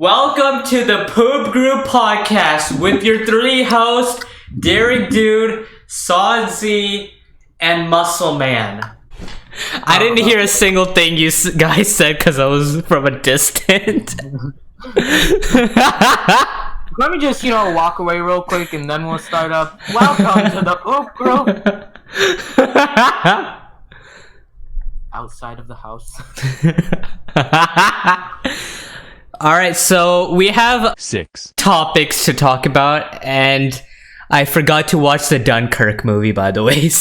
Welcome to the Poop Group Podcast with your three hosts, Derek Dude, Saadz, and Muscle Man. I didn't hear a single thing you guys said because I was from a distance. Let me just, walk away real quick and then we'll start up. Welcome to the Poop Group. Outside of the house. Alright, so we have 6 topics to talk about, and I forgot to watch the Dunkirk movie, by the way.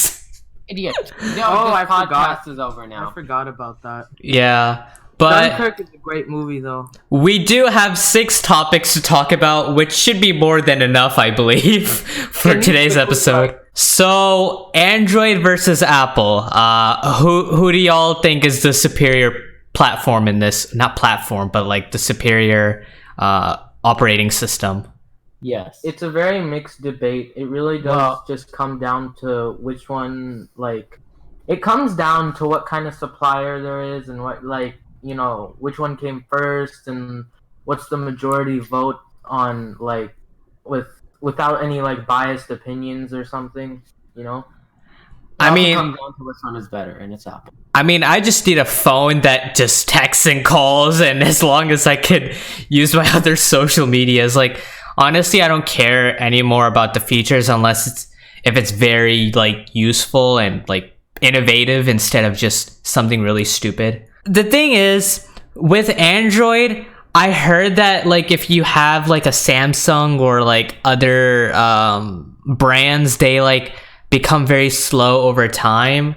Idiot. I podcast forgot. is over now. I forgot about that. Yeah, but Dunkirk is a great movie, though. we do have 6 topics to talk about, which should be more than enough, I believe, for today's episode. So, Android versus Apple. Who do y'all think is the superior platform in this? Not platform, but like the superior operating system? Yes. It's a very mixed debate. It really does just come down to which one, it comes down to what kind of supplier there is and what, which one came first and what's the majority vote on, without any, biased opinions or something, I mean, it comes down to which one is better, and it's Apple. I mean, I just need a phone that just texts and calls, and as long as I could use my other social medias, honestly, I don't care anymore about the features unless it's very useful and innovative instead of just something really stupid. The thing is, with Android, I heard that if you have a Samsung or other brands, they become very slow over time.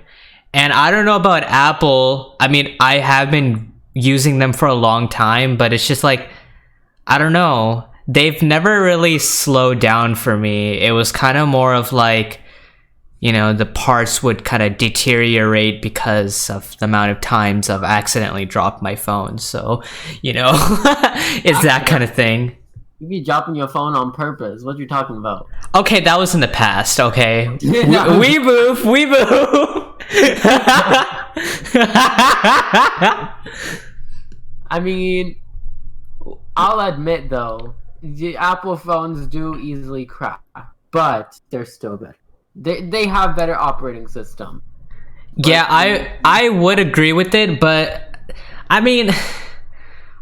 And I don't know about Apple. I mean, I have been using them for a long time, but it's just I don't know. They've never really slowed down for me. It was kind of more of the parts would kind of deteriorate because of the amount of times I've accidentally dropped my phone. So, it's that kind of thing. You be dropping your phone on purpose. What you talking about? Okay, that was in the past, okay? We move! I mean, I'll admit though, the Apple phones do easily crack, but they're still better. They have better operating system. Yeah, I would agree with it, but I mean,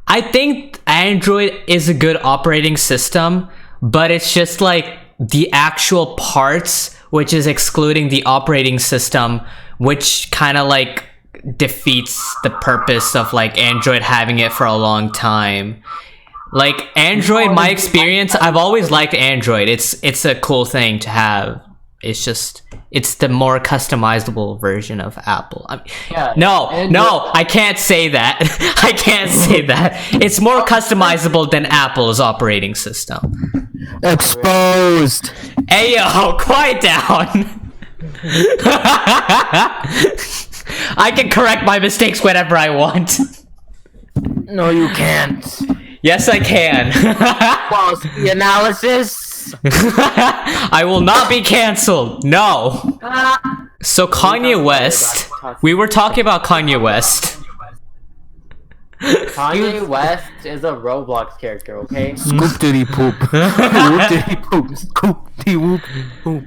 I think Android is a good operating system, but it's just the actual parts, which is excluding the operating system, which kind of defeats the purpose of Android having it for a long time. Android, my experience, I've always liked Android. It's a cool thing to have. It's the more customizable version of Apple. I mean, no, I can't say that. I can't say that. It's more customizable than Apple's operating system. Exposed. Hey yo, quiet down. I can correct my mistakes whenever I want. No, you can't. Yes, I can. False analysis. I will not be canceled. No. So Kanye West. We were talking about Kanye West. Kanye West is a Roblox character, okay? Scoop diddy poop. Whoop diddy poop. Scoop dee whoop poop.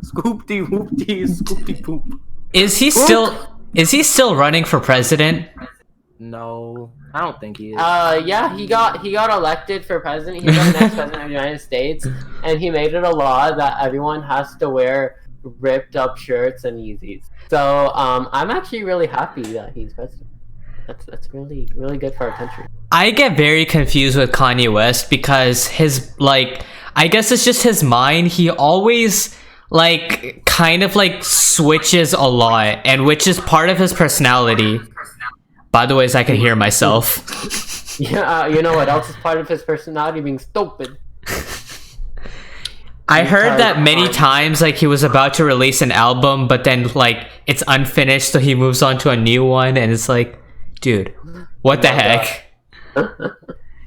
Scoop dee whoop dee scoop dee poop. Is he still running for president? No, I don't think he is. Yeah, he got elected for president. He's the next president of the United States, and he made it a law that everyone has to wear ripped up shirts and Yeezys. So, I'm actually really happy that he's president. That's really, really good for our country. I get very confused with Kanye West because his I guess it's just his mind. He always kind of switches a lot, and which is part of his personality. By the way, I can hear myself. Yeah, you know what else is part of his personality? Being stupid. I heard that many times, he was about to release an album, but then, it's unfinished, so he moves on to a new one, and it's dude, what the heck?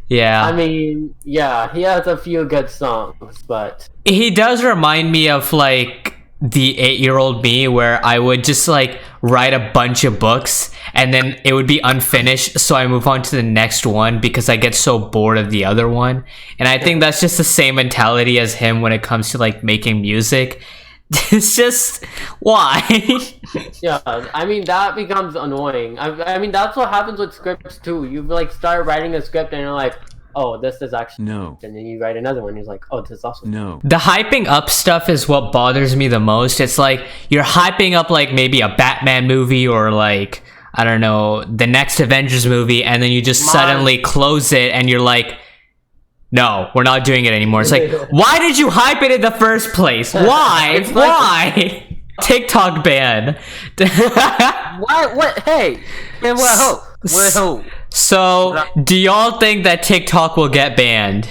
Yeah. I mean, yeah, he has a few good songs, but... He does remind me of, the 8-year-old me where I would just like write a bunch of books and then it would be unfinished, so I move on to the next one because I get so bored of the other one. And I think that's just the same mentality as him when it comes to like making music. It's just why. Yeah, I mean that becomes annoying. I mean that's what happens with scripts too. You like start writing a script and you're like, oh, this is actually No. and then you write another one. And you're like, oh, this is also No. The hyping up stuff is what bothers me the most. It's like you're hyping up like maybe a Batman movie or like, I don't know, the next Avengers movie, and then you just suddenly close it and you're like, no, we're not doing it anymore. It's like, why did you hype it in the first place? Why? Why? TikTok ban. Why? What? Hey, whoa. So, do y'all think that TikTok will get banned?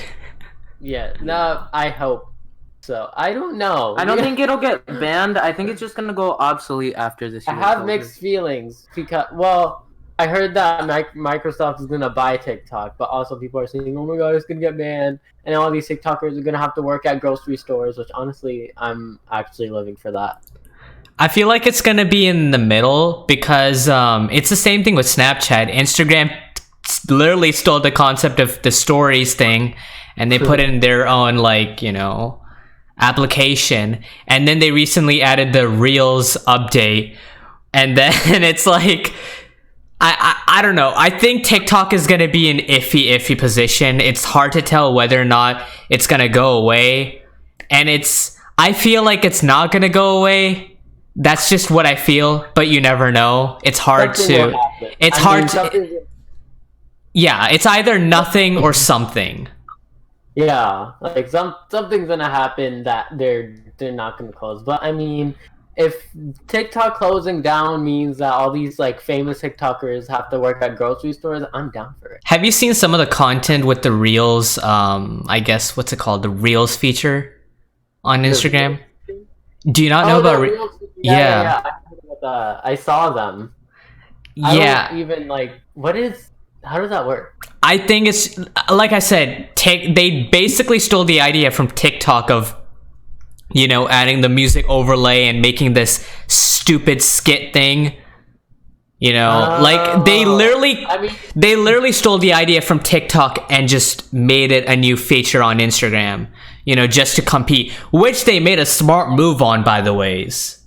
Yeah, no, I hope so. I don't know. I don't think it'll get banned. I think it's just gonna go obsolete after this I year. have mixed feelings because, well, I heard that Microsoft is gonna buy TikTok, but also people are saying, "Oh my god, it's gonna get banned," and all these TikTokers are gonna have to work at grocery stores. Which honestly, I'm actually living for that. I feel like it's gonna be in the middle because it's the same thing with Snapchat. Instagram literally stole the concept of the stories thing, and they put it in their own like, you know, application. And then they recently added the Reels update, and then it's like, I don't know. I think TikTok is gonna be an iffy position. It's hard to tell whether or not it's gonna go away, and I feel like it's not gonna go away. That's just what I feel, but you never know. It's hard to. It's hard to. Yeah, it's either nothing or something. Yeah, like something's gonna happen that they're not gonna close. But I mean, if TikTok closing down means that all these like famous TikTokers have to work at grocery stores, I'm down for it. Have you seen some of the content with the Reels? I guess what's it called? The Reels feature on Instagram. Do you not know about? Yeah. I heard about that. I saw them. Yeah. I don't even like. How does that work? I think it's like I said. They basically stole the idea from TikTok of, you know, adding the music overlay and making this stupid skit thing. You know, like they literally stole the idea from TikTok and just made it a new feature on Instagram, you know, just to compete, which they made a smart move on, by the ways.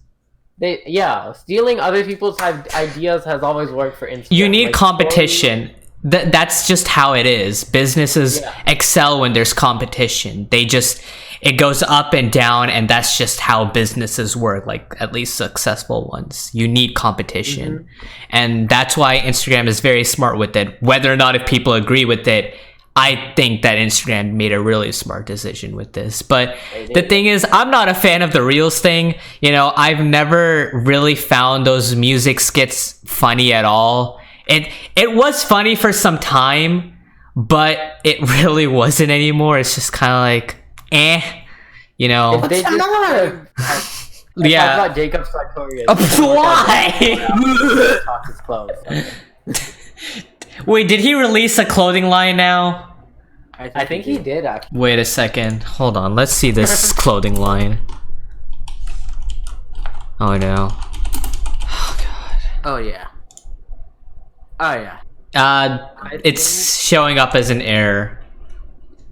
Stealing other people's ideas has always worked for Instagram. You need competition. That's just how it is. Businesses excel when there's competition. It goes up and down, and that's just how businesses work, like at least successful ones. You need competition. And that's why Instagram is very smart with it. Whether or not if people agree with it, I think that Instagram made a really smart decision with this. But the thing is, I'm not a fan of the Reels thing. You know, I've never really found those music skits funny at all. It was funny for some time, but it really wasn't anymore. It's just kind of like, you know. They just, yeah. About Jacob Sartorius. Why? Talk is closed. Wait, did he release a clothing line now? I think he did actually. Wait a second. Hold on. Let's see this clothing line. Oh no. Oh god. Oh yeah. It's showing up as an error.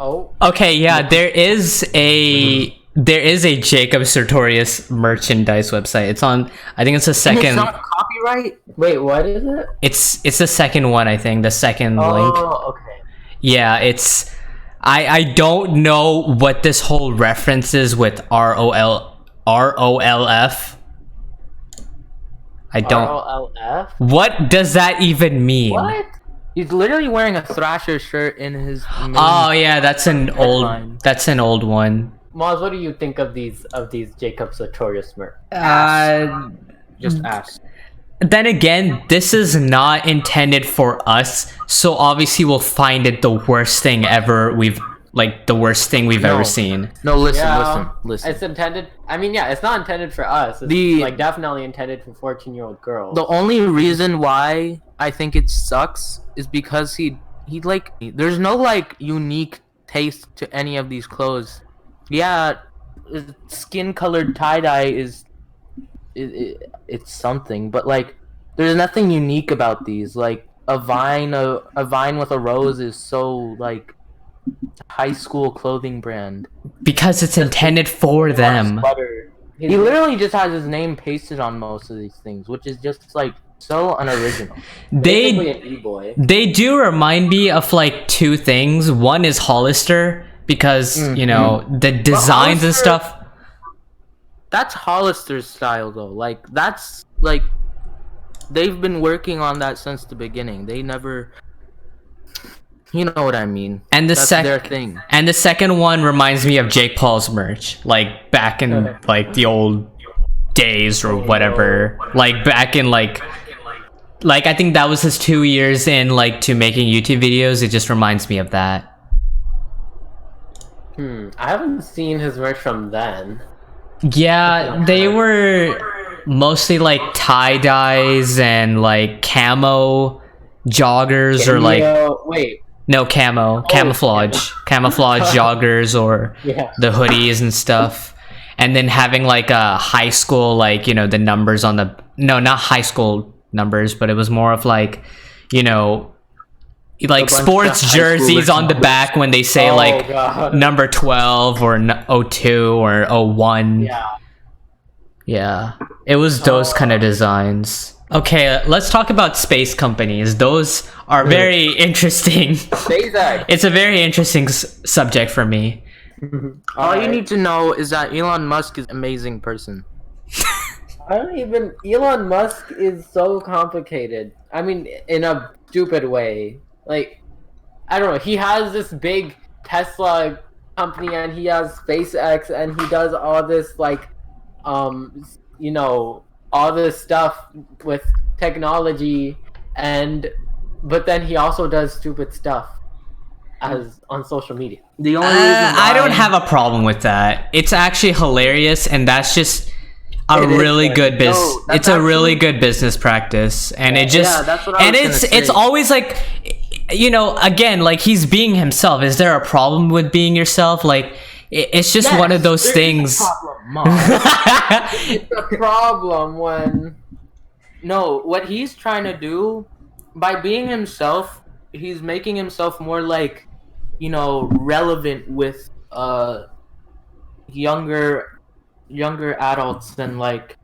Oh. Okay, yeah, there is a Jacob Sartorius merchandise website. It's on, I think it's the second. It's not copyright. Wait, what is it? It's the second one, I think, the second link. Oh, okay. Yeah, it's I don't know what this whole reference is with ROLF. I don't. ROLF? What does that even mean? What? He's literally wearing a Thrasher shirt in his. Oh yeah, that's an old one. Maz, what do you think of these Jacob Sartorius merch? Just ask. Then again, this is not intended for us, so obviously we'll find it the worst thing ever ever seen. No, listen. It's intended. I mean, yeah, it's not intended for us. It's like definitely intended for 14-year-old girls. The only reason why I think it sucks is because he like, there's no like unique taste to any of these clothes. Yeah, skin colored tie-dye is it's something, but like there's nothing unique about these. Like a vine with a rose is so like high school clothing brand because it's intended for them. He literally just has his name pasted on most of these things, which is just like so unoriginal. Basically an e-boy. They do remind me of like two things. One is Hollister because you know the designs and stuff. That's Hollister's style though. Like that's like they've been working on that since the beginning. They never, you know what I mean. And that's their thing. And the second one reminds me of Jake Paul's merch, like back in like the old days or whatever. Like back in like I think that was his 2 years in like to making YouTube videos. It just reminds me of that. I haven't seen his merch from then. Yeah, they were mostly like tie-dyes and like camo joggers or like camouflage joggers or the hoodies and stuff, and then having like a high school, like, you know, the numbers on the not high school numbers, but it was more of like, you know, like sports jerseys on the back when they say number 12 or 02 or 01. Yeah, it was those kind of designs. Okay, let's talk about space companies. Those are very interesting. SpaceX. It's a very interesting subject for me. All you need to know is that Elon Musk is an amazing person. Elon Musk is so complicated. I mean, in a stupid way. Like, I don't know, he has this big Tesla company and he has SpaceX and he does all this like you know, all this stuff with technology, but then he also does stupid stuff as on social media. The only reason I don't have a problem with that. It's actually hilarious, and that's just a really good business. It's a really good business practice, and it just that's what I was gonna it's say. always like, you know, again, like he's being himself. Is there a problem with being yourself? Like, it's just one of those things. It's a problem when what he's trying to do by being himself, he's making himself more like, you know, relevant with younger adults than like.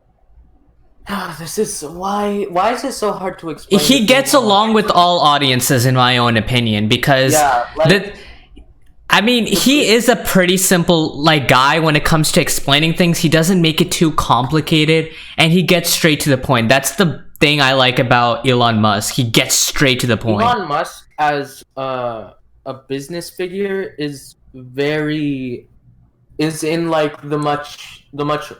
This is why is it so hard to explain? He gets along with all audiences, in my own opinion, because I mean, he is a pretty simple like guy when it comes to explaining things. He doesn't make it too complicated, and he gets straight to the point. That's the thing I like about Elon Musk. He gets straight to the point. Elon Musk as a business figure is in like the much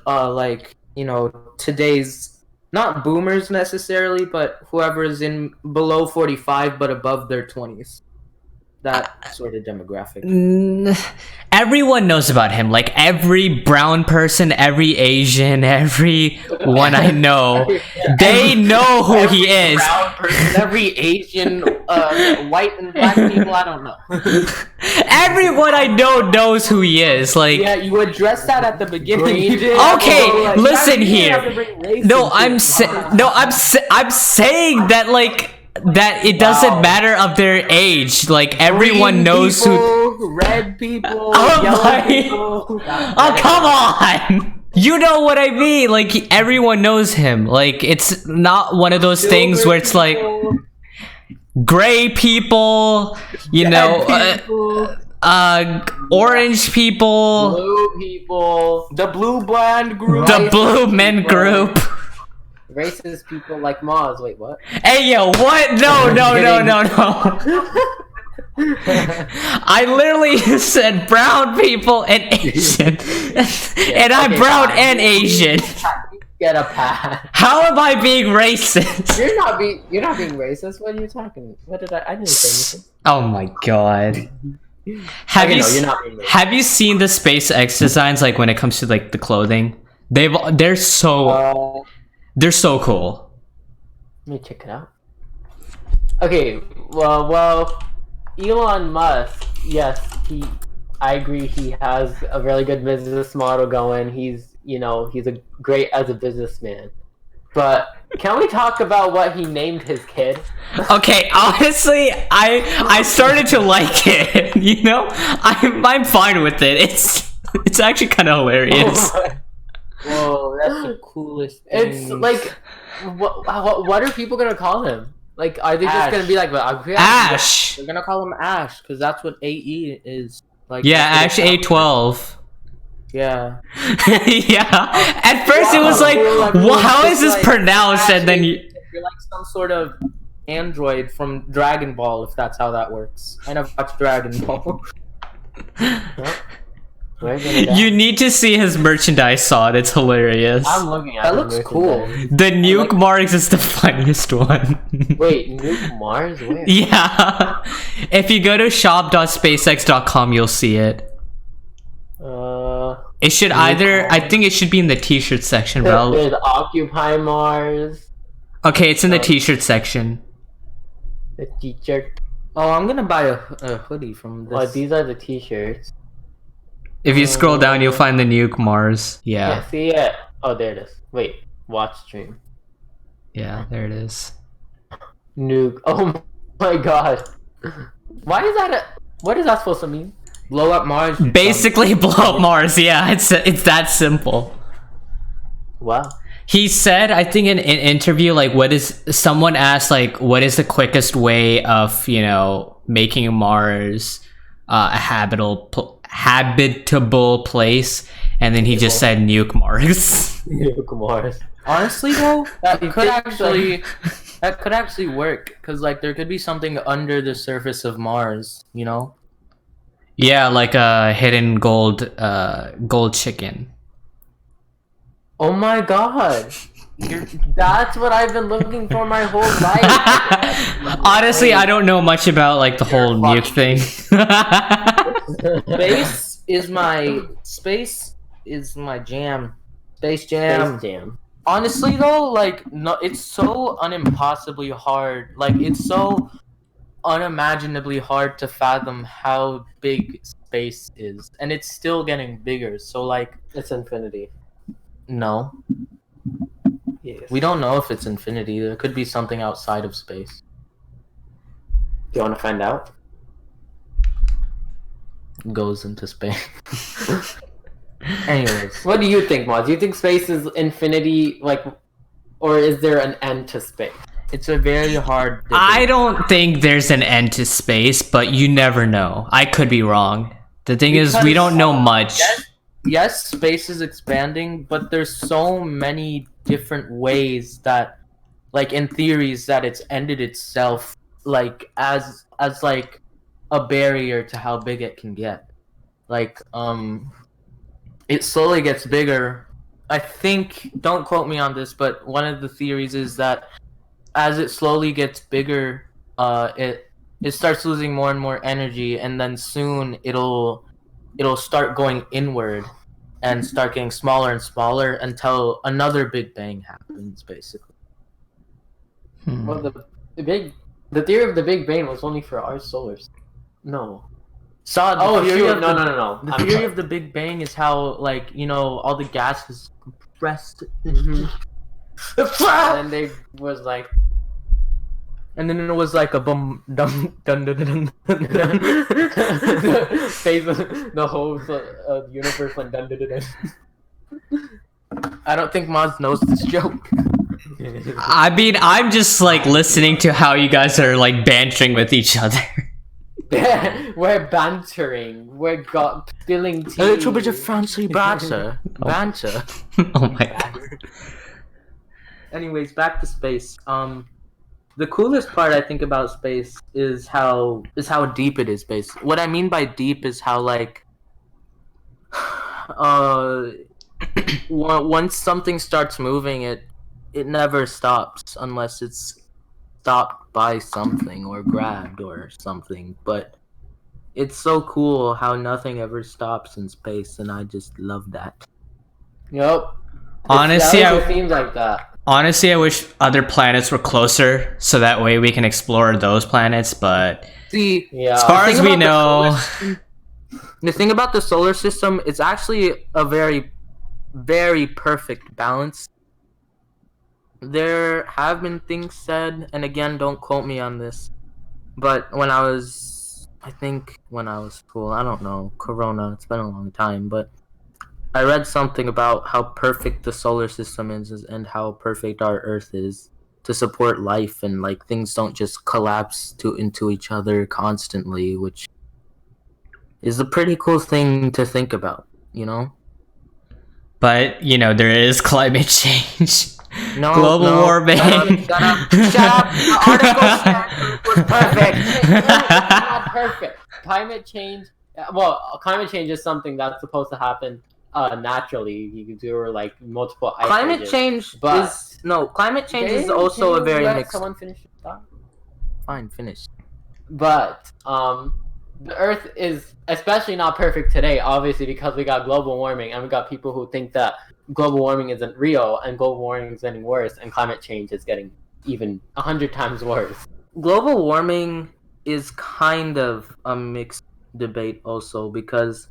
like, you know, today's not boomers necessarily, but whoever is in below 45 but above their 20s. That sort of demographic. Everyone knows about him. Like every brown person, every Asian, everyone I know, they know who he is. Brown person, every Asian, white and black people, I don't know. Everyone I know knows who he is. Like, yeah, you addressed that at the beginning. Okay, listen here. No, I'm saying that like. That it doesn't matter of their age. Like everyone knows who. Red people. Yellow people. Oh, come on! You know what I mean. Like everyone knows him. Like it's not one of those things where it's like gray people. You know, orange people. Blue people. The blue blonde group. The blue men group. Racist people like Maz. Wait, what? Hey, yo, what? No. I literally said brown people and Asian. And I'm brown and Asian. Get a pass. How am I being racist? You're not being racist. What are you talking? What did I didn't say anything. Oh my god. Have you seen the SpaceX designs, like when it comes to like the clothing? They're so cool. Let me check it out. Okay, well, Elon Musk, yes, I agree, he has a really good business model going. He's he's a great as a businessman. But can we talk about what he named his kid? Okay, honestly, I started to like it. I'm fine with it. It's actually kind of hilarious. Whoa, that's the coolest thing. It's like, what are people gonna call him? Like, are they just Ash. gonna be like, Ash. They're gonna call him Ash because that's what AE is. Like, Yeah, that's Ash what it A12. Yeah. Yeah. At first it was like, how is this pronounced? And then you. You're like some sort of android from Dragon Ball, if that's how that works. I never watched Dragon Ball. You need to see his merchandise, Saad. It's hilarious. I'm looking at That the looks cool. merchandise. The nuke Mars is the funniest one. Wait, Nuke Mars? Where? Yeah. If you go to shop.spacex.com, you'll see it. It should either. I think it should be in the t-shirt section, bro. There's Occupy Mars. Okay, it's in the t-shirt section. The t-shirt. Oh, I'm gonna buy a hoodie from this. Oh, these are the t-shirts. If you scroll down, you'll find the nuke Mars. Can't Yeah. see it. Oh, there it is. Wait, watch stream. Yeah, there it is. Nuke. Oh my god. Why is that what is that supposed to mean? Blow up Mars. Basically, blow up Mars. Yeah, it's that simple. Wow. He said, I think in an interview, like, someone asked, like, what is the quickest way of, making Mars a habitable place? And then he just said nuke Mars. Nuke Mars. Honestly, though, that could actually work because like there could be something under the surface of Mars. Yeah, like a hidden gold chicken. Oh my god. That's what I've been looking for my whole life. Honestly, I don't know much about like the whole nuke thing. Space is my jam. Space Jam. Space Jam. Honestly though, like no, it's so unimpossibly hard. Like it's so unimaginably hard to fathom how big space is, and it's still getting bigger. So like, It's infinity. no, Yes. we don't know if it's infinity. There could be something outside of space. Do you want to find out? Goes into space. Anyways, What do you think, Moz? Do you think space is infinity, like, or is there an end to space? it's a very hard debate. I don't think there's an end to space, but you never know. I could be wrong. The thing is, we don't know much. Yes, space is expanding, but there's so many different ways that, like in theories, that it's ended itself, like as like a barrier to how big it can get. Like it slowly gets bigger. I think, don't quote me on this, but one of the theories is that as it slowly gets bigger, it starts losing more and more energy, and then soon it'll start going inward and start getting smaller and smaller until another Big Bang happens, basically. Well, the theory of the Big Bang was only for our solar system. No. The theory of No. The theory of the Big Bang is how, like, all the gas is compressed. And then they was like, And then it was like a bum dum dun dun dun dun dun. the whole universe went dun dun dun dun. I don't think Maz knows this joke. I mean, I'm just like listening to how you guys are like bantering with each other. We're bantering. We're spilling tea. A little bit of fancy banter. Banter. Oh my god. Anyways, back to space. The coolest part I think about space is how deep it is. What I mean by deep is how like, once something starts moving, it never stops unless it's stopped by something or grabbed or something. But it's so cool how nothing ever stops in space, and I just love that. Yep. Honestly, It seems like that. Honestly, I wish other planets were closer so that way we can explore those planets, but See, as far as we know, the thing about the solar system, it's actually a very very perfect balance. There have been things said, and again, don't quote me on this, but I think when I was cool, I don't know, Corona, it's been a long time, but I read something about how perfect the solar system is and how perfect our Earth is to support life, and like things don't just collapse into each other constantly, which is a pretty cool thing to think about, you know? But there is climate change, No, global no, warming. Shut up! The article said it was perfect. It's not perfect. Climate change. Well, climate change is something that's supposed to happen naturally. You can do like multiple ice Climate ages. change But climate change is also a very let mixed. someone finish the thought? Fine, finish. But the Earth is especially not perfect today, obviously, because we got global warming, and we got people who think that global warming isn't real, and global warming is getting worse, and climate change is getting even 100 times worse. Global warming is kind of a mixed debate also, because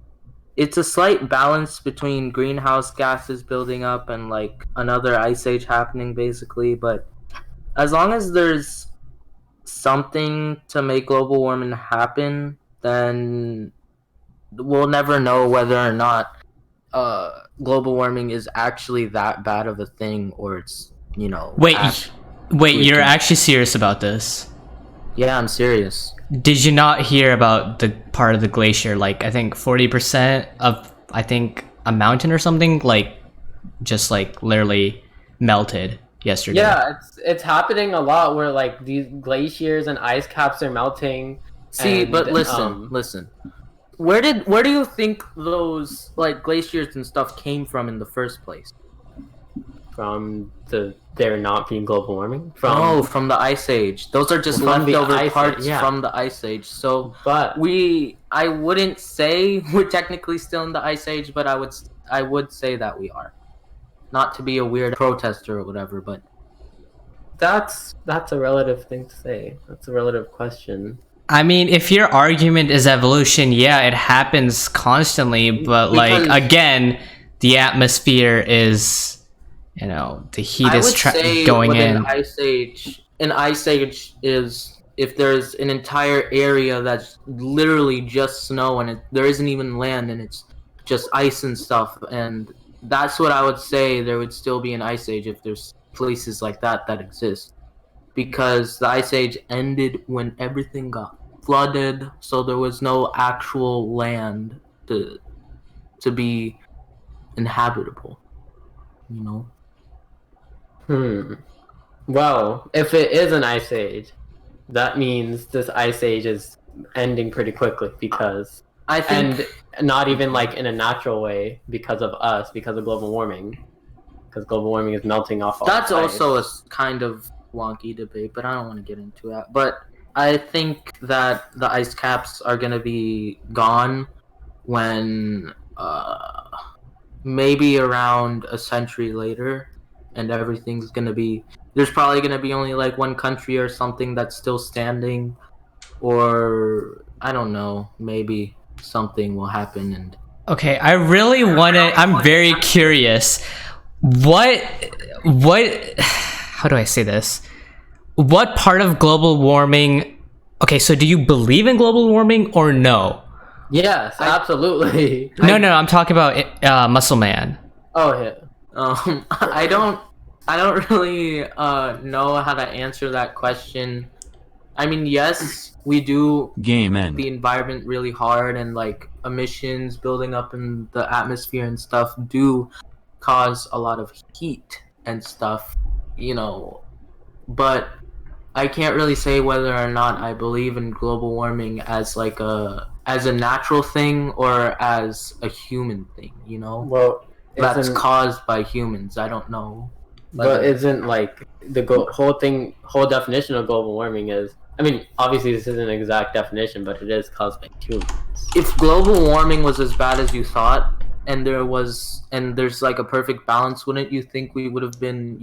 it's a slight balance between greenhouse gases building up and like another ice age happening basically, but as long as there's something to make global warming happen, then we'll never know whether or not global warming is actually that bad of a thing, or it's Wait, you're can- actually serious about this? Yeah, I'm serious. Did you not hear about the part of the glacier? Like, I think 40% of, a mountain or something, like, just like literally melted yesterday. Yeah, it's happening a lot where like these glaciers and ice caps are melting. See, and, but listen. Where do you think those like glaciers and stuff came from in the first place? From there not being global warming. From the ice age. Those are just From the leftover ice age, parts yeah. from the ice age. So But I wouldn't say we're technically still in the ice age, but I would say that we are. Not to be a weird protester or whatever, but that's a relative thing to say. That's a relative question. I mean, if your argument is evolution, yeah, it happens constantly, but like Because- again, the atmosphere is, the heat I is would say going with in. An ice age is if there's an entire area that's literally just snow and there isn't even land and it's just ice and stuff, and that's what I would say. There would still be an ice age if there's places like that exist, because the ice age ended when everything got flooded, so there was no actual land to be inhabitable, Well, if it is an ice age, that means this ice age is ending pretty quickly because I think and not even like in a natural way because of us, because of global warming. Because global warming is melting off all that's the ice. also a kind of wonky debate, but I don't want to get into that. But I think that the ice caps are going to be gone when maybe around a century later, and everything's going to be... There's probably going to be only like one country or something that's still standing, or I don't know, maybe something will happen. And Okay, I really want to. I'm very curious. What? How do I say this? What part of global warming? Okay, so do you believe in global warming or no? Yes, absolutely. No, I'm talking about Muscle Man. Oh yeah. I don't really know how to answer that question. I mean, yes, we do Game end. the environment really hard, and like emissions building up in the atmosphere and stuff do cause a lot of heat and stuff, but I can't really say whether or not I believe in global warming as like as a natural thing or as a human thing, Well, that's caused by humans. I don't know. But isn't like the whole definition of global warming is? I mean, obviously this isn't an exact definition, but it is caused by humans. If global warming was as bad as you thought, and there's like a perfect balance, wouldn't you think we would have been,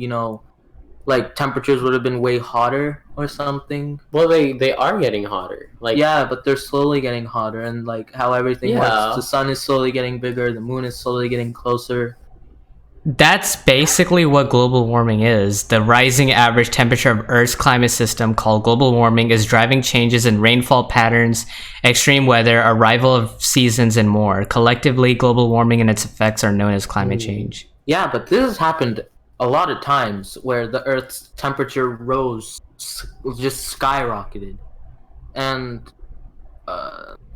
like temperatures would have been way hotter or something? Well, they are getting hotter. Like Yeah, but they're slowly getting hotter, and like how everything works, the sun is slowly getting bigger, the moon is slowly getting closer. That's basically what global warming is. The rising average temperature of Earth's climate system, called global warming, is driving changes in rainfall patterns, extreme weather, arrival of seasons, and more. Collectively, global warming and its effects are known as climate change. Yeah, but this has happened a lot of times where the Earth's temperature rose, just skyrocketed, and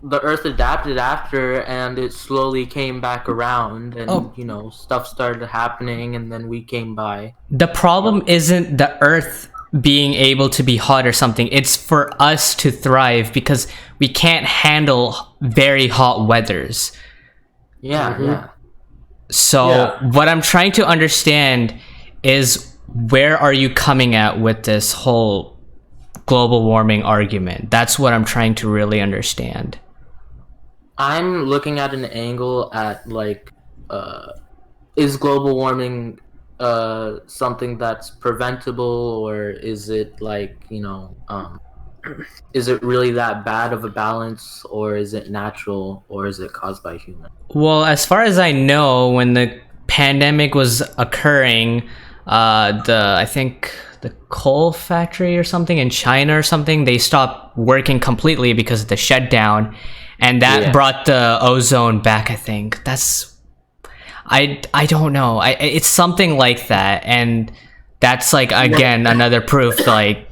the Earth adapted after, and it slowly came back around, and you know, stuff started happening, and then we came by. The problem isn't the Earth being able to be hot or something. It's for us to thrive because we can't handle very hot weathers. Yeah. So what I'm trying to understand is, where are you coming at with this whole global warming argument? That's what I'm trying to really understand. I'm looking at an angle at like, is global warming something that's preventable, or is it like, you know, is it really that bad of a balance, or is it natural, or is it caused by humans? Well, as far as I know, when the pandemic was occurring, I think the coal factory or something in China or something, they stopped working completely because of the shutdown, and that brought the ozone back. I think that's, I don't know. It's something like that, and that's like, again, another proof, like,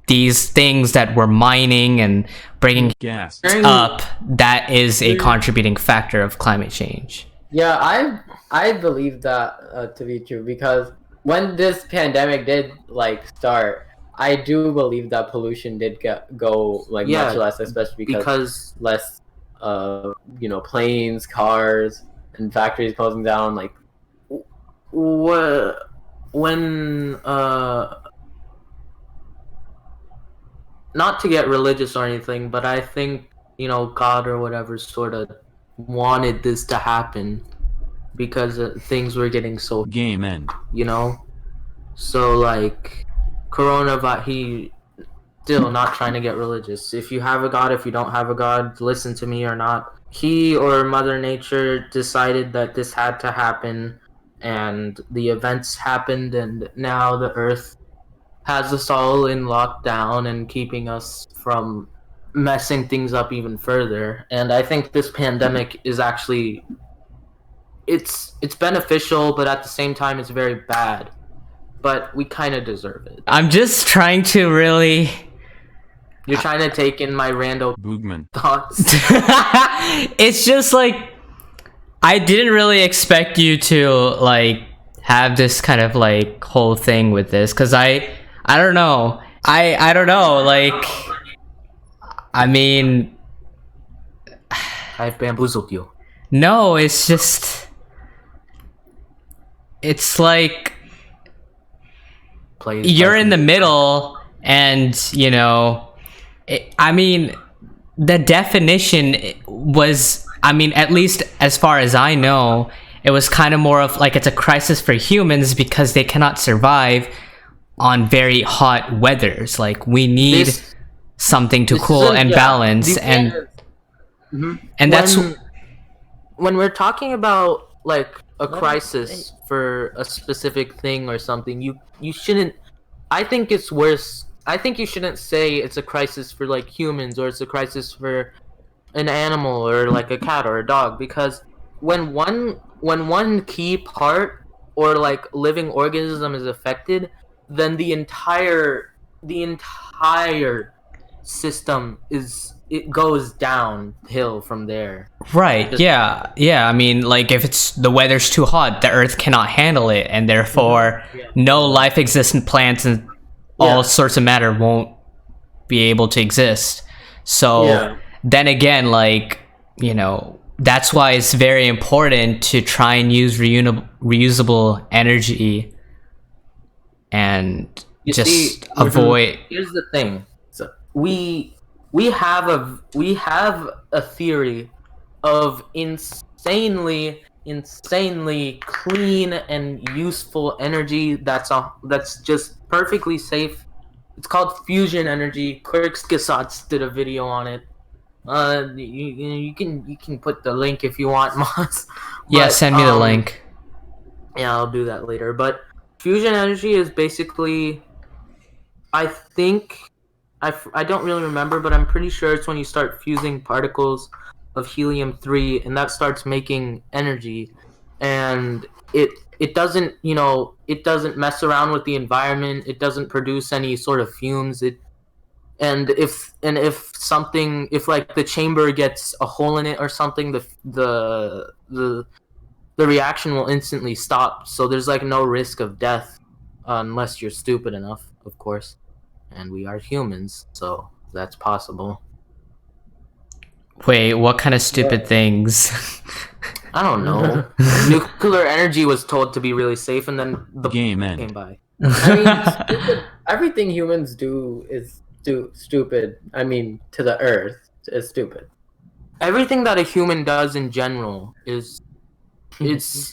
these things that we're mining and bringing Gas. up, that is a contributing factor of climate change. Yeah, I believe that to be true, because when this pandemic did like start, I do believe that pollution did go like much less, especially because less you know, planes, cars, and factories closing down. Like, when not to get religious or anything, but I think, you know, God or whatever sort of wanted this to happen because things were getting so Game end. you know. So like, coronavirus, he still not trying to get religious. If you have a God, if you don't have a God, listen to me or not. He or Mother Nature decided that this had to happen, and the events happened, and now the Earth has us all in lockdown and keeping us from messing things up even further. And I think this pandemic is actually, it's beneficial, but at the same time it's very bad. But we kind of deserve it. I'm just trying to really... You're trying to take in my rando Boogman. thoughts. It's just like, I didn't really expect you to like have this kind of like whole thing with this, because I don't know. I don't know, like, I mean, I've bamboozled you. no, it's just, it's like, you're in the middle, and, you know, I mean, the definition was, I mean, at least as far as I know, it was kind of more of like, it's a crisis for humans because they cannot survive on very hot weathers. Like, we need something to cool and balance, and that's when we're talking about like a crisis for a specific thing or something, you shouldn't, I think it's worse, I think you shouldn't say it's a crisis for like humans, or it's a crisis for an animal, or like a cat or a dog, because when one key part or like living organism is affected, then the entire system it goes downhill from there. right. Yeah, I mean, like, if it's the weather's too hot, the earth cannot handle it, and therefore no life existent plants and all sorts of matter won't be able to exist. So then again, like, you know, that's why it's very important to try and use reusable energy, and avoid. Here's the thing. So we have a theory of insanely clean and useful energy that's just perfectly safe. It's called fusion energy. Saadz did a video on it. You can put the link if you want, Moss. Yeah, send me the link. Yeah, I'll do that later. But fusion energy is basically, I think, I don't really remember, but I'm pretty sure it's when you start fusing particles of helium-3, and that starts making energy, and it doesn't, it doesn't mess around with the environment. It doesn't produce any sort of fumes. If like the chamber gets a hole in it or something, the reaction will instantly stop. So there's like no risk of death, unless you're stupid enough, of course. And we are humans, so that's possible. Wait, what kind of stupid things? I don't know. Nuclear energy was told to be really safe, and then the Game came end. by. I mean, everything humans do is stupid. I mean, to the Earth is stupid. Everything that a human does in general is, it's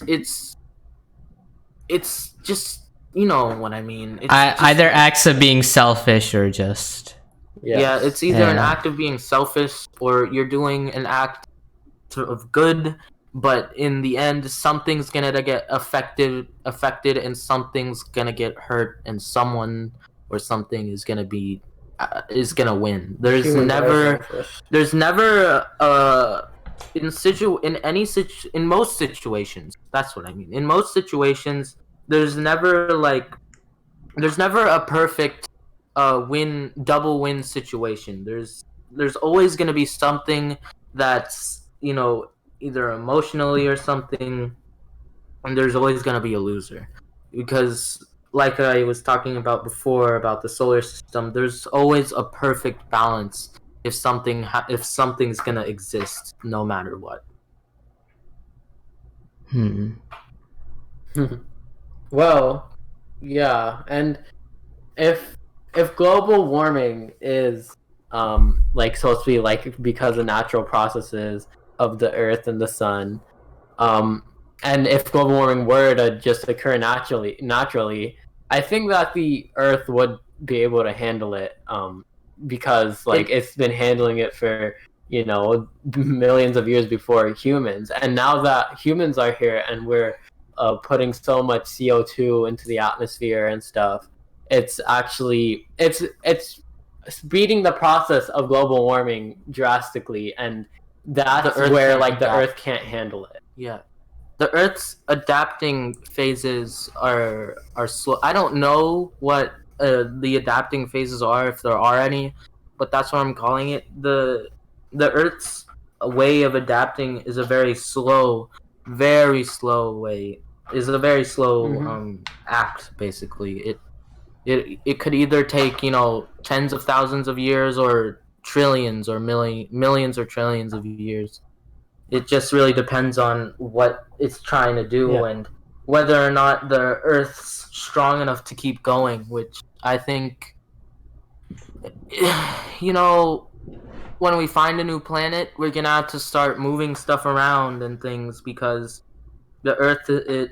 just, you know what I mean. It's just, Either acts of being selfish or just. yeah, it's either an Yeah. act of being selfish or you're doing an act of good, but in the end, something's gonna get affected, and something's gonna get hurt, and someone or something is gonna win. There's Humans are never selfish. in most situations. That's what I mean. In most situations, there's never a perfect double win situation. There's always going to be something that's, either emotionally or something, and there's always going to be a loser, because like I was talking about before about the solar system, there's always a perfect balance if something's going to exist no matter what. Well, yeah, and if global warming is like supposed to be like because of natural processes of the Earth and the sun, and if global warming were to just occur naturally, I think that the Earth would be able to handle it, because like it's been handling it for millions of years before humans, and now that humans are here and we're putting so much CO2 into the atmosphere and stuff, it's actually it's speeding the process of global warming drastically, and that's where like the Earth can't handle it. Yeah. The Earth's adapting phases are slow. I don't know what the adapting phases are, if there are any, but that's what I'm calling it. The Earth's way of adapting is a very slow way. Is a very slow act. Basically, it could either take tens of thousands of years or trillions or millions or trillions of years. It just really depends on what it's trying to do and whether or not the Earth's strong enough to keep going, which I think, when we find a new planet, we're going to have to start moving stuff around and things, because the Earth, it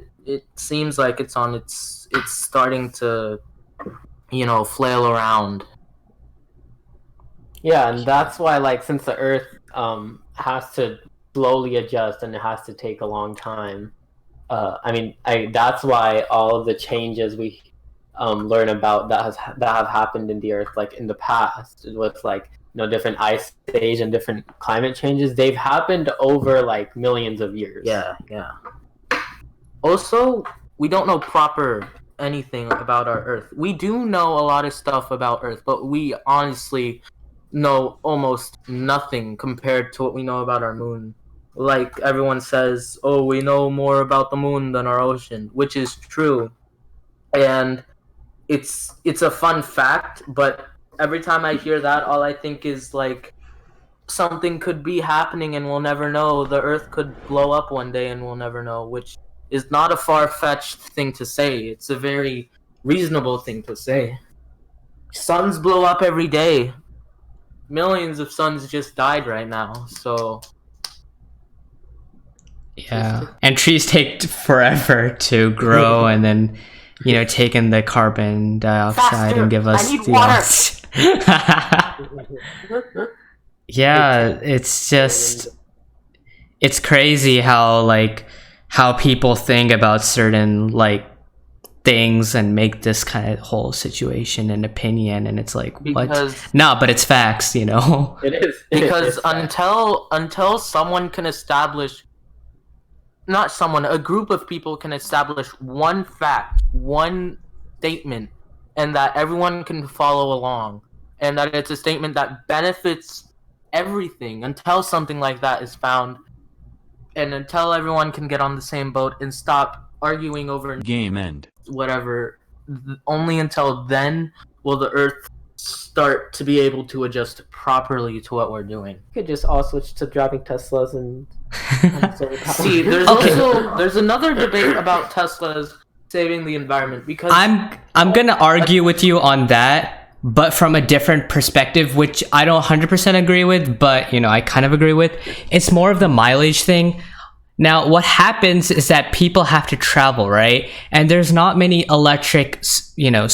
seems like it's starting to, flail around. Yeah, and that's why, like, since the Earth has to slowly adjust and it has to take a long time. That's why all of the changes we learn about that have happened in the Earth, like in the past, with like different ice age and different climate changes, they've happened over like millions of years. Yeah. Also, we don't know proper anything about our Earth. We do know a lot of stuff about Earth, but we honestly know almost nothing compared to what we know about our moon. Like everyone says, oh, we know more about the moon than our ocean, which is true. And it's a fun fact, but every time I hear that, all I think is like something could be happening and we'll never know. The Earth could blow up one day and we'll never know, which is not a far-fetched thing to say. It's a very reasonable thing to say. Suns blow up every day. Millions of suns just died right now, so... Yeah, and trees take forever to grow, and then take in the carbon dioxide Faster! and give us I need the water! Yeah, it's crazy how how people think about certain like things and make this kind of whole situation an opinion, and it's like what? No, but it's facts, you know. It is Because it's facts. until someone can establish, not someone, a group of people can establish one fact, one statement, and that everyone can follow along, and that it's a statement that benefits everything, until something like that is found, and until everyone can get on the same boat and stop arguing over Game end. whatever, only until then will the Earth start to be able to adjust properly to what we're doing. We could just all switch to driving Teslas and See, there's also there's another debate about Teslas saving the environment, because I'm gonna argue with you on that, but from a different perspective, which I don't 100% agree with, but you know, I kind of agree with. It's more of the mileage thing. Now, what happens is that people have to travel, right? And there's not many electric, you know,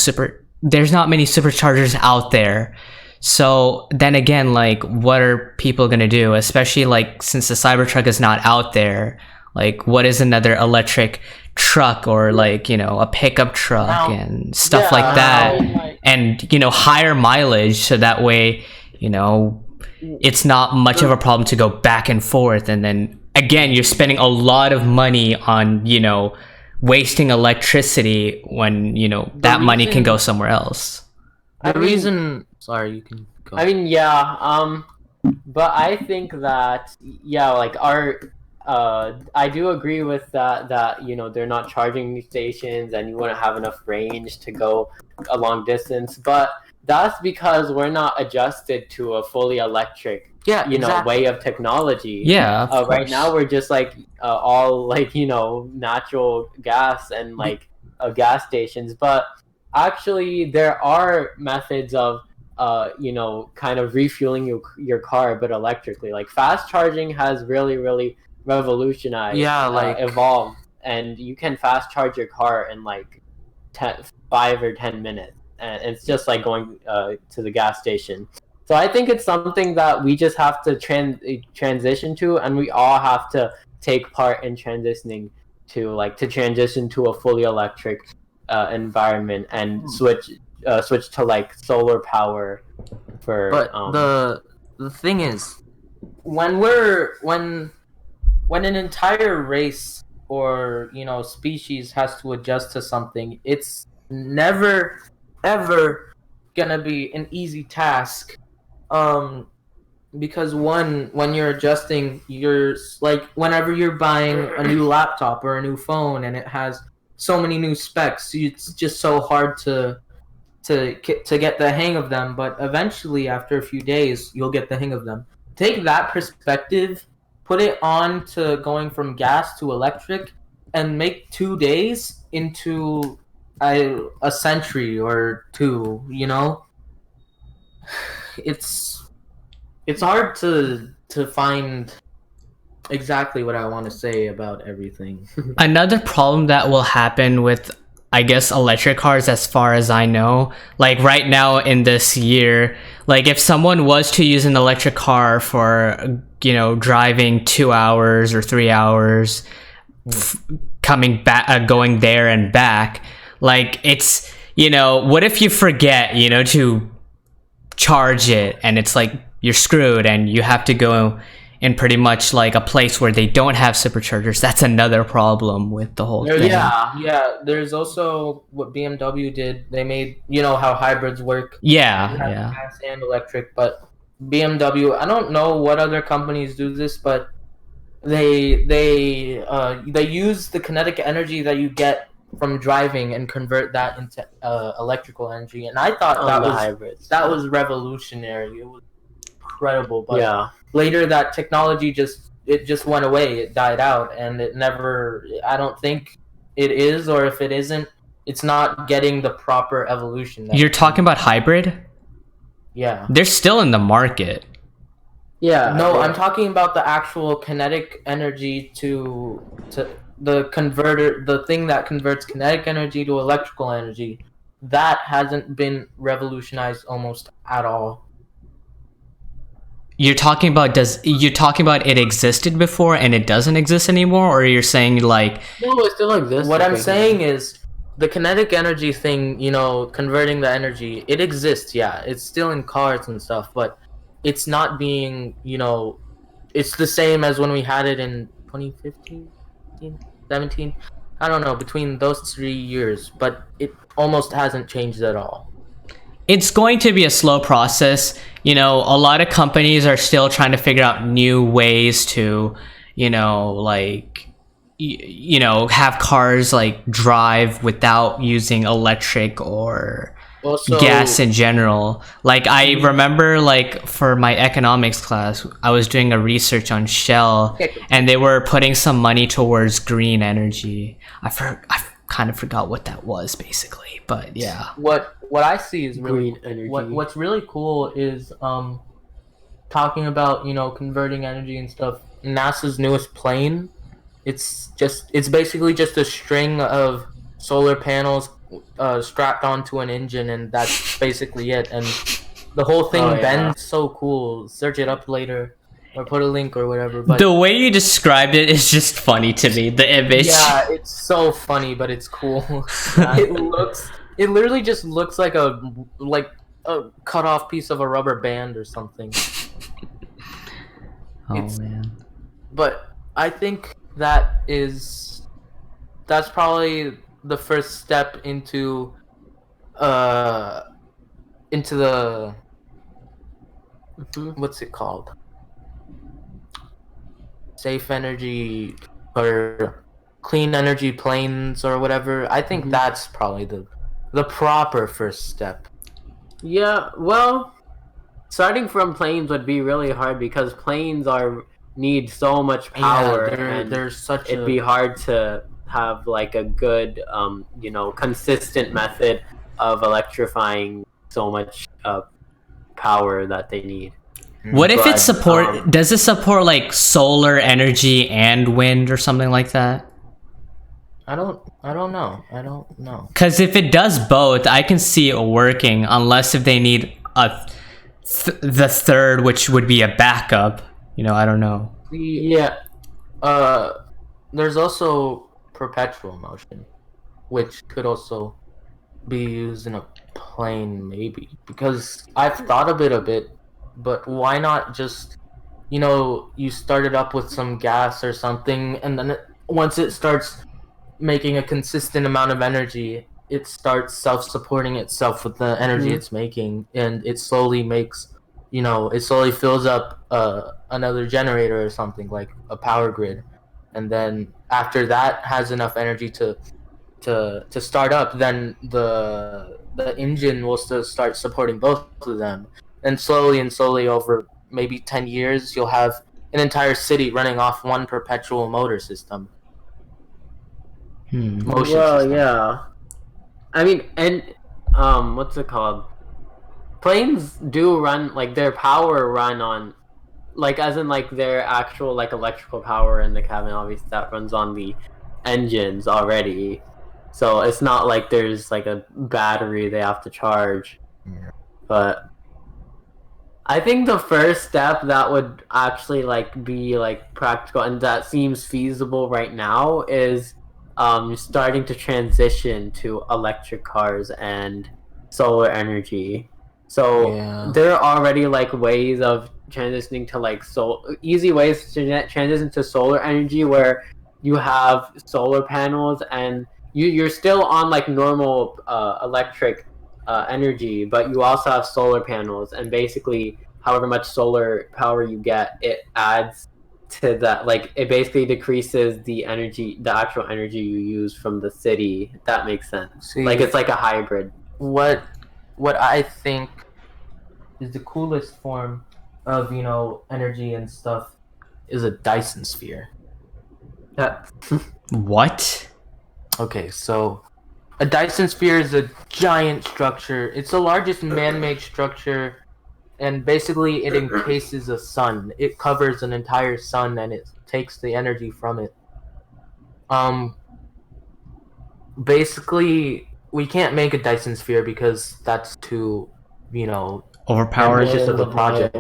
there's not many superchargers out there. So then again, like, what are people gonna do? Especially like since the Cybertruck is not out there, like, what is another electric truck or like, you know, a pickup truck and stuff like that, and you know, higher mileage, so that way, you know, it's not much of a problem to go back and forth. And then again, you're spending a lot of money on, you know, wasting electricity when, you know, that money can go somewhere else. Sorry, you can go. I mean, yeah, but I think that, yeah, like I do agree with that, you know, they're not charging stations and you wouldn't have enough range to go a long distance, but that's because we're not adjusted to a fully electric, way of technology. Yeah, right now we're just like all like, you know, natural gas and like gas stations, but actually there are methods of you know, kind of refueling your car but electrically. Like fast charging has really revolutionized, evolved, and you can fast charge your car in like 5 or 10 minutes, and it's just like going to the gas station. So I think it's something that we just have to transition to, and we all have to take part in transitioning to transition to a fully electric environment and switch to like solar power for. But the thing is, when an entire race or, you know, species has to adjust to something, it's never ever gonna be an easy task. Because when you're adjusting, you're like, whenever you're buying a new laptop or a new phone and it has so many new specs, it's just so hard to get the hang of them. But eventually, after a few days, you'll get the hang of them. Take that perspective, put it on to going from gas to electric, and make 2 days into a century or two, you know? It's hard to find exactly what I want to say about everything. Another problem that will happen with, I guess, electric cars, as far as I know, like right now in this year, like if someone was to use an electric car for, you know, driving 2 hours or 3 hours, coming back, going there and back, like it's, you know, what if you forget, you know, to charge it, and it's like you're screwed and you have to go in pretty much like a place where they don't have superchargers. That's another problem with the whole thing. Yeah. There's also what BMW did. They made, you know, how hybrids work. Yeah. Gas and electric, but BMW, I don't know what other companies do this, but they use the kinetic energy that you get from driving and convert that into electrical energy. And I thought that was revolutionary. It was incredible, but later that technology just went away. It died out, and it never, I don't think it is, or if it isn't, it's not getting the proper evolution. You're talking about hybrid? Yeah. They're still in the market. Yeah. No, I'm talking about the actual kinetic energy to the converter, the thing that converts kinetic energy to electrical energy. That hasn't been revolutionized almost at all. You're talking about it existed before and it doesn't exist anymore, or you're saying like No, it still exists. What I I'm think. saying is the kinetic energy thing, converting the energy, it exists, yeah. It's still in cars and stuff, but it's not being, it's the same as when we had it in 2015, 17. I don't know, between those 3 years, but it almost hasn't changed at all. it's going to be a slow process. A lot of companies are still trying to figure out new ways to, like, have cars like drive without using electric or Also, gas in general. Like I remember, like for my economics class, I was doing a research on Shell, and they were putting some money towards green energy. I kind of forgot what that was basically, but yeah. what I see is really Green energy. what's really cool is talking about converting energy and stuff. NASA's newest plane, it's basically just a string of solar panels strapped onto an engine, and that's basically it. And the whole thing Oh, yeah. bends so cool. Search it up later or put a link or whatever. But The way you described it is just funny to me. The image. yeah, it's so funny, but it's cool. It literally just looks like a cut off piece of a rubber band or something. Oh it's- man. But I think that's probably the first step into the what's it called? Safe energy or clean energy planes or whatever. I think that's probably the proper first step. Yeah, well, starting from planes would be really hard because planes need so much power, and there's such it'd be hard to have like a good, consistent method of electrifying so much power that they need. What if it But, does it support like solar energy and wind or something like that? I don't know. Because if it does both, I can see it working, unless if they need the third, which would be a backup. I don't know. Yeah, There's also perpetual motion, which could also be used in a plane, maybe. Because I've thought of it a bit, but why not just, you start it up with some gas or something, and then once it starts making a consistent amount of energy, it starts self-supporting itself with the energy it's making, and it slowly makes, it slowly fills up another generator or something, like a power grid, and then after that has enough energy to start up, then the engine will still start supporting both of them, and slowly over maybe 10 years you'll have an entire city running off one perpetual motor system. Motion system. yeah. I mean, and what's it called? Planes do run, like, their power run on, like, as in like their actual like electrical power in the cabin. Obviously, that runs on the engines already. So it's not like there's like a battery they have to charge. Yeah. But I think the first step that would actually like be like practical and that seems feasible right now is starting to transition to electric cars and solar energy. So Yeah. there are already like ways of transitioning to like easy ways to transition to solar energy where you have solar panels and you're still on like normal electric energy, but you also have solar panels, and basically however much solar power you get, it adds to that, like it basically decreases the actual energy you use from the city, if that makes sense. See, Like it's like a hybrid. what I think is the coolest form of energy and stuff is a Dyson sphere. What? Okay, so a Dyson sphere is a giant structure. It's the largest man-made structure, and basically it encases a sun. It covers an entire sun, and it takes the energy from it. Basically, we can't make a Dyson sphere because that's too, Overpowered? ambitious of a project.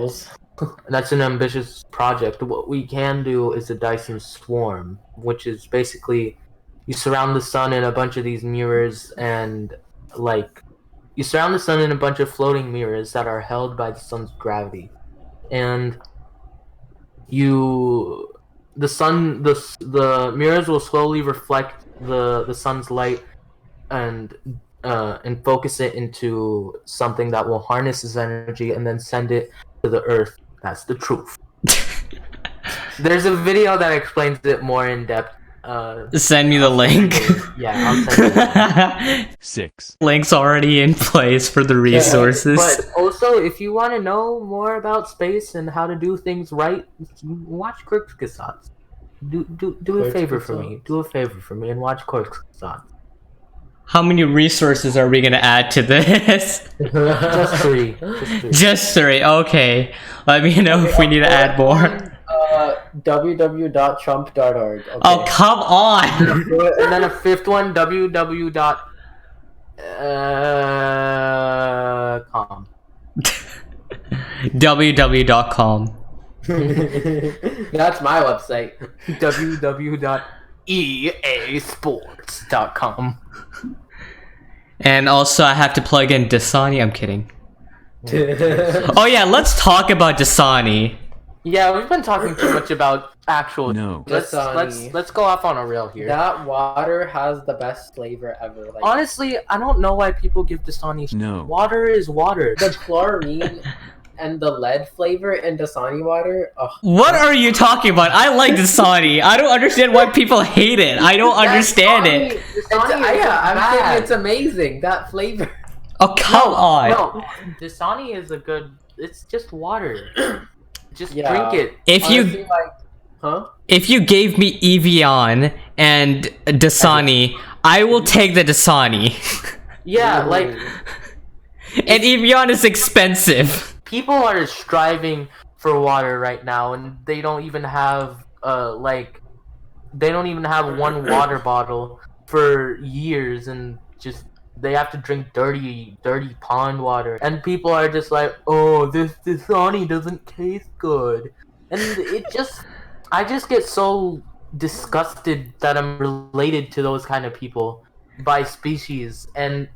That's an ambitious project. What we can do is a Dyson swarm, which is basically you surround the sun in a bunch of these mirrors and like you surround the sun in a bunch of floating mirrors that are held by the sun's gravity. And the mirrors will slowly reflect the sun's light and focus it into something that will harness its energy and then send it to the earth. That's the truth. There's a video that explains it more in depth. Send me the link. Yeah, I'll send you. 6. Link's already in place for the resources. But also, if you want to know more about space and how to do things right, watch Saadz. Do a favor for me. Do a favor for me and watch Saadz. How many resources are we gonna add to this? Just three. Just 3. Okay. Let me know if we need to add more. www.trump.org. Okay. Oh, come on! And then a fifth one, www.com. www.com. That's my website. www.easports.com. And also, I have to plug in Dasani. I'm kidding. Oh yeah, let's talk about Dasani. Yeah, we've been talking too much about actual. No. Let's go off on a reel here. That water has the best flavor ever. Like, Honestly, I don't know why people give Dasani. No. Water is water. the chlorine and the lead flavor in Dasani water. Ugh. What are you talking about? I like Dasani. I don't understand why people hate it. I don't understand it. I'm saying it's amazing. That flavor. Oh, come on. No, Dasani is a good. It's just water. Just Yeah. drink it. If Honestly, you huh? if you gave me Evian and Dasani, I will take the Dasani. Yeah, like And Evian is expensive. people are striving for water right now, and they don't even have one water bottle for years, and just they have to drink dirty pond water, and people are just like, oh, this Dasani doesn't taste good, and I just get so disgusted that I'm related to those kind of people by species, and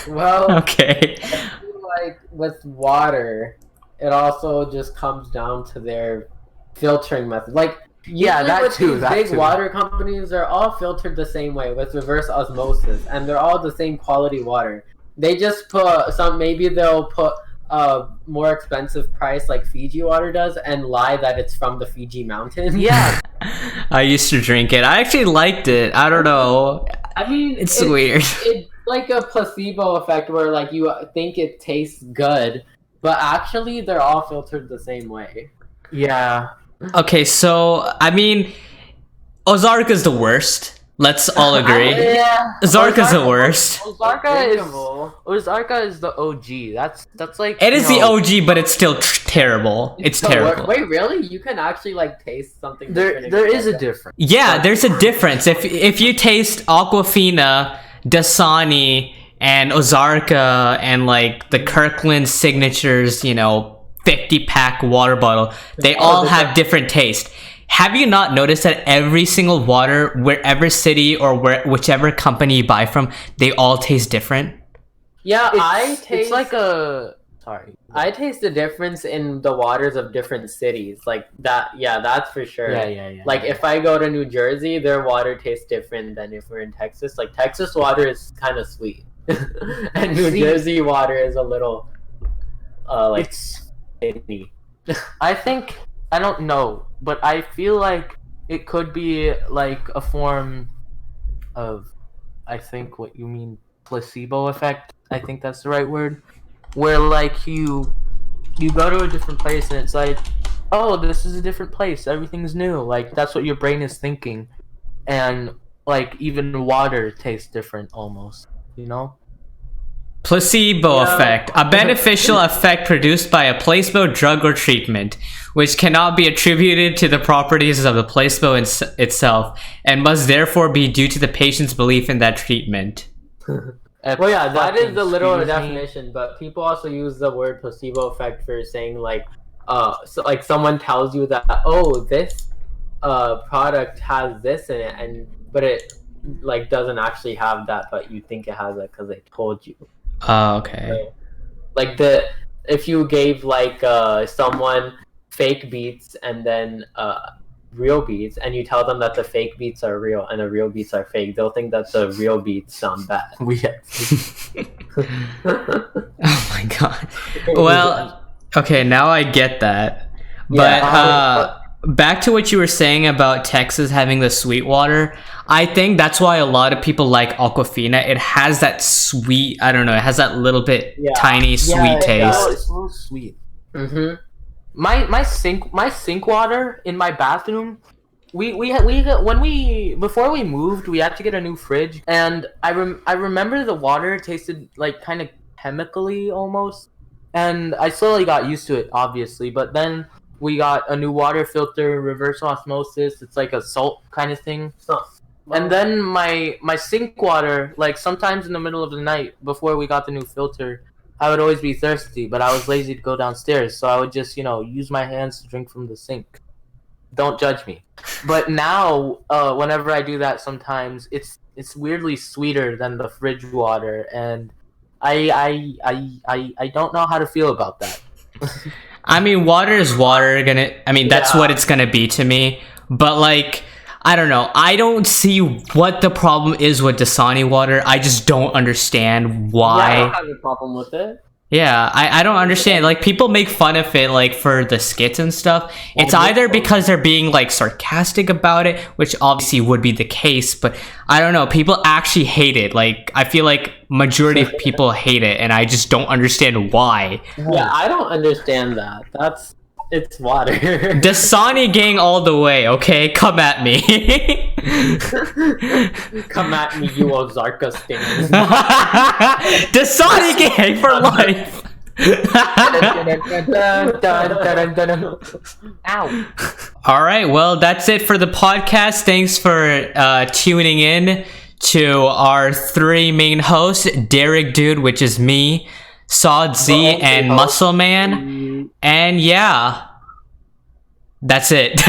Well, Okay. I feel like with water, it also just comes down to their filtering method. Like, Yeah, usually that with too, these that big too. water companies, they're all filtered the same way with reverse osmosis, and they're all the same quality water. They just put maybe they'll put a more expensive price like Fiji water does, and lie that it's from the Fiji mountains. yeah, I used to drink it. I actually liked it. I don't know. I mean, It's weird. It's like a placebo effect where like you think it tastes good, but actually they're all filtered the same way. yeah. Okay, so I mean, Ozarka's the worst. Let's all agree. Yeah. Ozarka's the worst. Ozarka is the OG. That's like It is the OG, but it's still terrible. It's terrible. Wait, really? You can actually like taste something. There is a difference. Yeah, there's a difference. If you taste Aquafina, Dasani, and Ozarka, and like the Kirkland Signatures, 50-pack water bottle, they all have different taste. Have you not noticed that every single water, wherever city or whichever company you buy from, they all taste different? Yeah, It's like a. Sorry. I taste the difference in the waters of different cities. Like that. Yeah, that's for sure. Yeah. Like if I go to New Jersey, their water tastes different than if we're in Texas. Like Texas water is kind of sweet, and New Jersey water is a little, like shitty. I don't know, but I feel like it could be like a form of, I think what you mean, placebo effect. I think that's the right word. Where like you go to a different place and it's like, oh, this is a different place. Everything's new. Like that's what your brain is thinking, and like even water tastes different almost. Placebo effect, a beneficial effect produced by a placebo drug or treatment, which cannot be attributed to the properties of the placebo itself, and must therefore be due to the patient's belief in that treatment. Well, yeah, that is fucking the literal excuse me. definition, but people also use the word placebo effect for saying like, so like someone tells you that, oh, this product has this in it, and but it like doesn't actually have that, but you think it has it because they told you. Oh, okay. So, like if you gave like someone fake beats and then real beats, and you tell them that the fake beats are real and the real beats are fake, they'll think that the real beats sound bad. Oh my god. Well, okay, now I get that. But back to what you were saying about Texas having the sweet water. I think that's why a lot of people like Aquafina. It has that sweet, I don't know, it has that little bit tiny sweet taste. Oh, it's so sweet. Mm-hmm. My sink water in my bathroom. Before we moved, we had to get a new fridge, and I remember the water tasted like kind of chemically almost, and I slowly got used to it, obviously. But then we got a new water filter, reverse osmosis. It's like a salt kind of thing. And then my sink water, like sometimes in the middle of the night before we got the new filter, I would always be thirsty, but I was lazy to go downstairs, so I would just, use my hands to drink from the sink. Don't judge me. But now, whenever I do that, sometimes it's weirdly sweeter than the fridge water, and I don't know how to feel about that. I mean, water is water. That's what it's gonna be to me. But like, I don't know. I don't see what the problem is with Dasani water. I just don't understand why. I don't have a problem with it. Yeah, I don't understand. Like, people make fun of it, like, for the skits and stuff. It's either because they're being, like, sarcastic about it, which obviously would be the case, but I don't know. People actually hate it. Like, I feel like majority of people hate it, and I just don't understand why. Yeah, I don't understand that. It's water. Dasani gang all the way, okay? Come at me. Come at me, you Ozarka stings. Dasani gang for life. Ow. All right, well, that's it for the podcast. Thanks for tuning in to our three main hosts, Derek Dude, which is me, Saadz, and Muscle Man. And yeah, that's it.